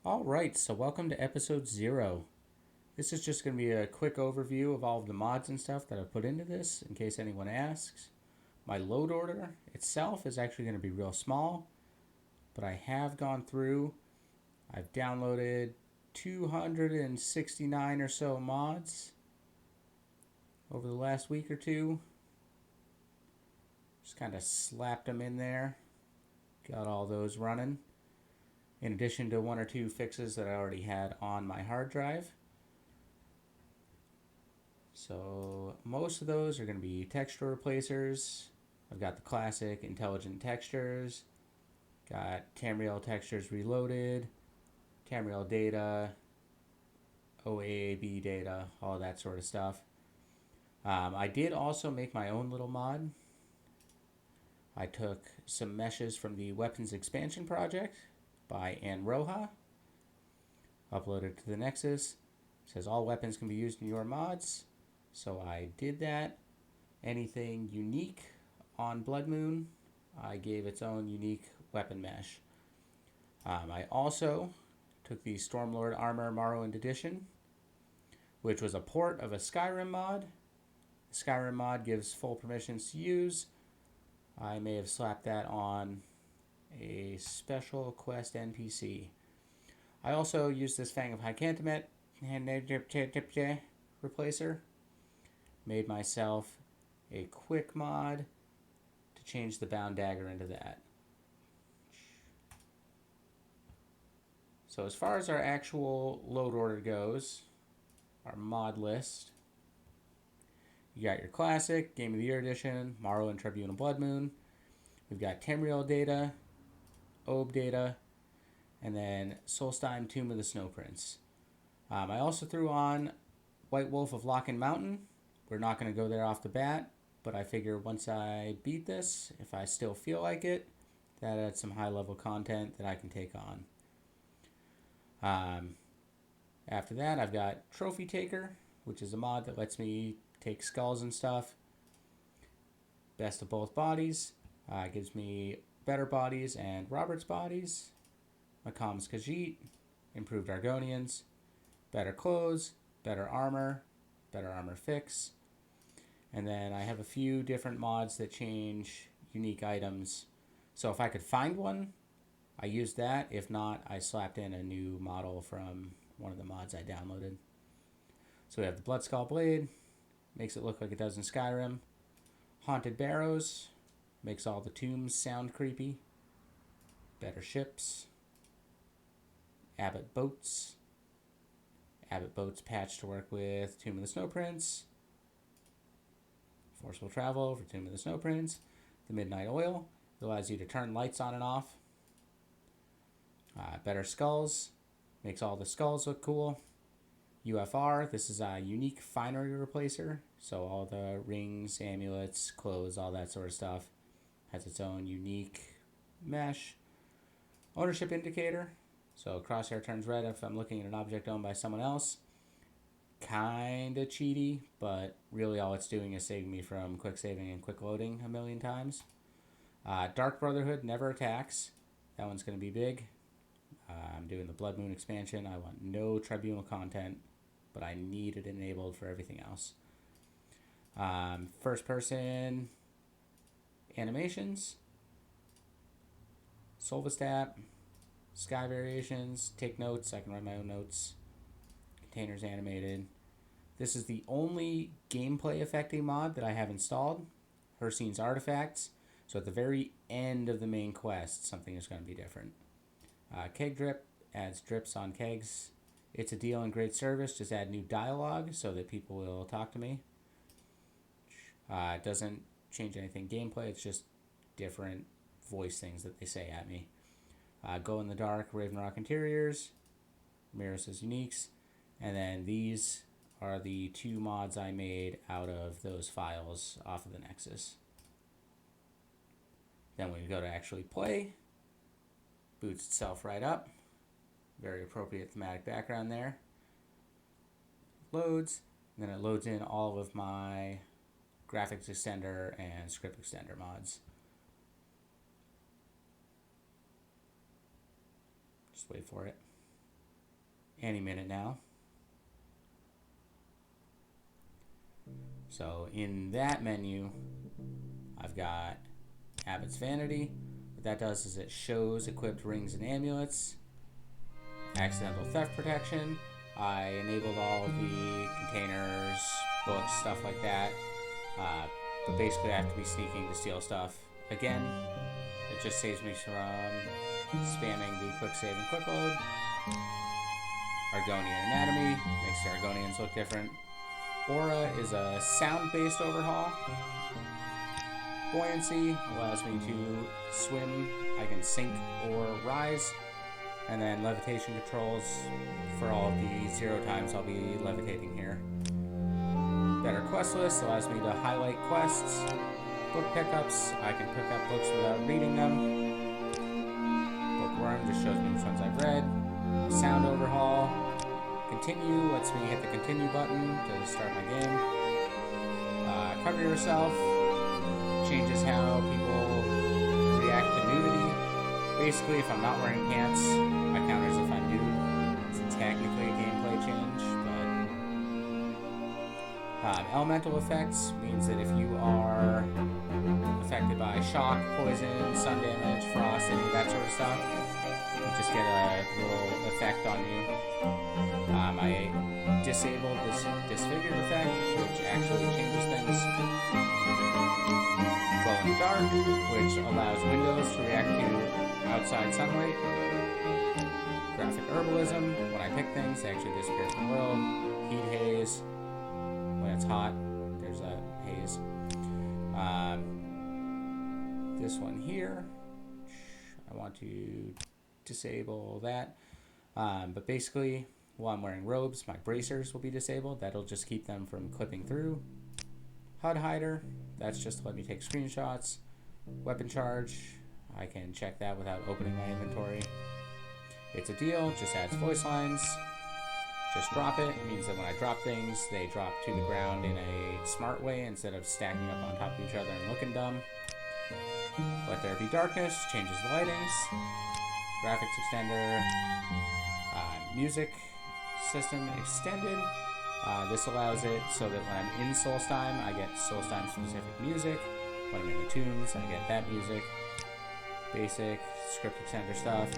All right, so welcome to episode 0. This is just going to be a quick overview of all of the mods and stuff that I've put into this in case anyone asks. My load order itself is actually going to be real small, but I have gone through, I've downloaded 269 or so mods over the last week or two. Just kind of slapped them in there, got all those running, in addition to one or two fixes that I already had on my hard drive. So most of those are going to be texture replacers. I've got the classic intelligent textures, got Tamriel textures reloaded, Tamriel data, OAAB data, all that sort of stuff. I did also make my own little mod. I took some meshes from the Weapons Expansion Project by Ann Roja, uploaded to the Nexus. It says all weapons can be used in your mods. So I did that. Anything unique on Bloodmoon, I gave its own unique weapon mesh. I also took the Stormlord Armor Morrowind Edition, which was a port of a Skyrim mod. The Skyrim mod gives full permissions to use. I may have slapped that on a special quest NPC. I also used this Fang of Hycantamet replacer. Made myself a quick mod to change the bound dagger into that. So as far as our actual load order goes, our mod list, you got your classic, Game of the Year edition, Morrowind Tribunal Bloodmoon. We've got Tamriel data, Obe data, and then Solstheim Tomb of the Snow Prince. I also threw on White Wolf of Lochen Mountain. We're not going to go there off the bat, but I figure once I beat this, if I still feel like it, that adds some high level content that I can take on. After that, I've got Trophy Taker, which is a mod that lets me take skulls and stuff. Best of both bodies. Gives me better bodies and Robert's bodies. Makam's Khajiit, improved Argonians, better clothes, better armor fix. And then I have a few different mods that change unique items. So if I could find one, I used that. If not, I slapped in a new model from one of the mods I downloaded. So we have the Bloodskull Blade, makes it look like it does in Skyrim. Haunted Barrows, makes all the tombs sound creepy. Better ships. Abbot Boats. Abbot Boats patch to work with Tomb of the Snow Prince. Forcible travel for Tomb of the Snow Prince. The Midnight Oil, it allows you to turn lights on and off. Better Skulls, makes all the skulls look cool. UFR, this is a unique finery replacer. So all the rings, amulets, clothes, all that sort of stuff has its own unique mesh. Ownership indicator, so crosshair turns red if I'm looking at an object owned by someone else. Kinda cheaty, but really all it's doing is saving me from quick saving and quick loading a million times. Dark Brotherhood never attacks. That one's going to be big. I'm doing the Bloodmoon expansion. I want no Tribunal content, but I need it enabled for everything else. First person animations. Solvastat. Sky variations. Take notes. I can write my own notes. Containers animated. This is the only gameplay affecting mod that I have installed. Hersine's Artifacts. So at the very end of the main quest, something is going to be different. Keg Drip adds drips on kegs. It's a deal and great service. Just add new dialogue so that people will talk to me. It doesn't change anything gameplay. It's just different voice things that they say at me. Glow in the Dark, Ravenrock Interiors, Maris's Uniques, and then these are the two mods I made out of those files off of the Nexus. Then when we go to actually play, boots itself right up. Very appropriate thematic background there. Loads, and then it loads in all of my graphics extender and script extender mods. Just wait for it. any minute now. So in that menu, I've got Abbot's Vanity. What that does is it shows equipped rings and amulets. Accidental theft protection. I enabled all of the containers, books, stuff like that. But basically I have to be sneaking to steal stuff. Again, it just saves me from spamming the quick save and quick load. Argonian Anatomy makes the Argonians look different. Aura is a sound-based overhaul. Buoyancy allows me to swim. I can sink or rise. And then levitation controls for all of the 0 times I'll be levitating here. Better quest list allows me to highlight quests. Book pickups, I can pick up books without reading them. Bookworm just shows me which ones I've read. Sound overhaul. Continue lets me hit the continue button to start my game. Cover yourself changes how people react to nudity. Basically, if I'm not wearing pants, I count as if I'm nude. It's technically a gameplay change, but elemental effects means that if you are affected by shock, poison, sun damage, frost, any of that sort of stuff, you just get a little effect on you. I disabled this disfigured effect, which actually changes things. Glow in the dark, which allows windows to react to outside sunlight. Graphic herbalism, when I pick things, they actually disappear from the world. Heat haze, when it's hot, there's a haze. This one here, I want to disable that. But basically, while I'm wearing robes, my bracers will be disabled. That'll just keep them from clipping through. HUD hider, that's just to let me take screenshots. Weapon charge, I can check that without opening my inventory. It's a deal, just adds voice lines. Just drop it. It means that when I drop things, they drop to the ground in a smart way instead of stacking up on top of each other and looking dumb. Let there be darkness, changes the lightings. Graphics extender. Music system extended. This allows it so that when I'm in Solstheim, I get Solstheim specific music. When I'm in the tombs, I get that music. Basic script extender stuff.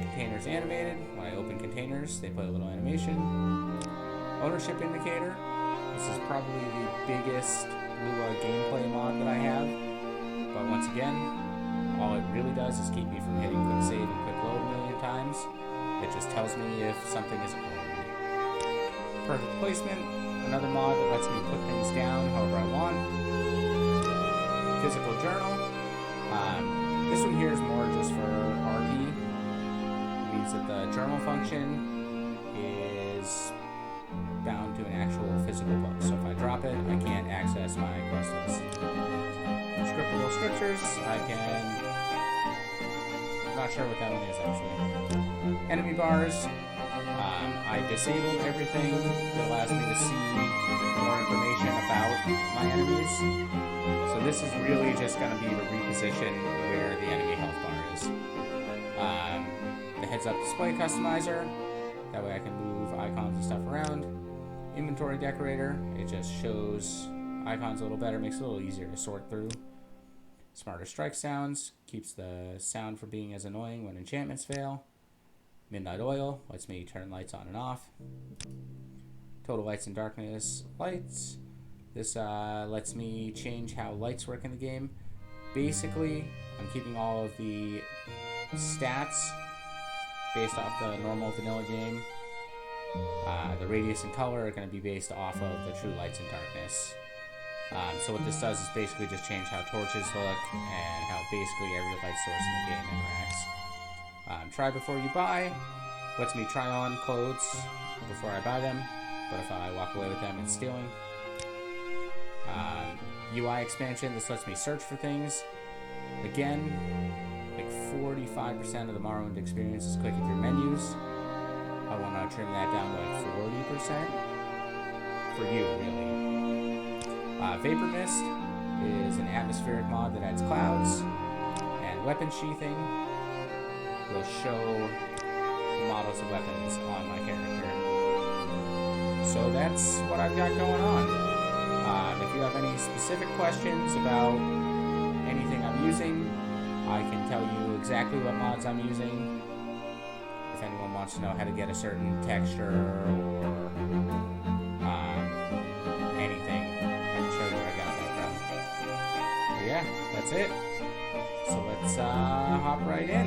Containers animated. When I open containers, they play a little animation. Ownership indicator. This is probably the biggest Lua gameplay mod that I have. But once again, all it really does is keep me from hitting quick save and quick load a million times. It just tells me if something isn't owned. Perfect placement. Another mod that lets me put things down however I want. Physical journal. This one here is more just for RP. It means that the journal function is bound to an actual physical book. So if I drop it, I can't access my quest list. Scriptable scriptures, I can... I'm not sure what that one is actually. Enemy bars, I disabled everything that allows me to see more information about my enemies. So this is really just going to be to reposition where the enemy health bar is. The heads-up display customizer, that way I can move icons and stuff around. Inventory decorator, it just shows icons a little better, makes it a little easier to sort through. Smarter strike sounds, keeps the sound from being as annoying when enchantments fail. Midnight oil, lets me turn lights on and off. Total lights and darkness lights. This lets me change how lights work in the game. Basically, I'm keeping all of the stats based off the normal vanilla game. The radius and color are going to be based off of the true lights and darkness. So what this does is basically just change how torches look and how basically every light source in the game interacts. Try before you buy. Lets me try on clothes before I buy them, but if I walk away with them, it's stealing. UI expansion, this lets me search for things. Again, like 45% of the Morrowind experience is clicking through menus. I want to trim that down to like 40%. For you, really. Vapor Mist is an atmospheric mod that adds clouds. And weapon sheathing will show models of weapons on my character. So that's what I've got going on. If you have any specific questions about anything I'm using, I can tell you exactly what mods I'm using. If anyone wants to know how to get a certain texture or anything, I can show you where I got that from. But yeah, that's it. So let's hop right in.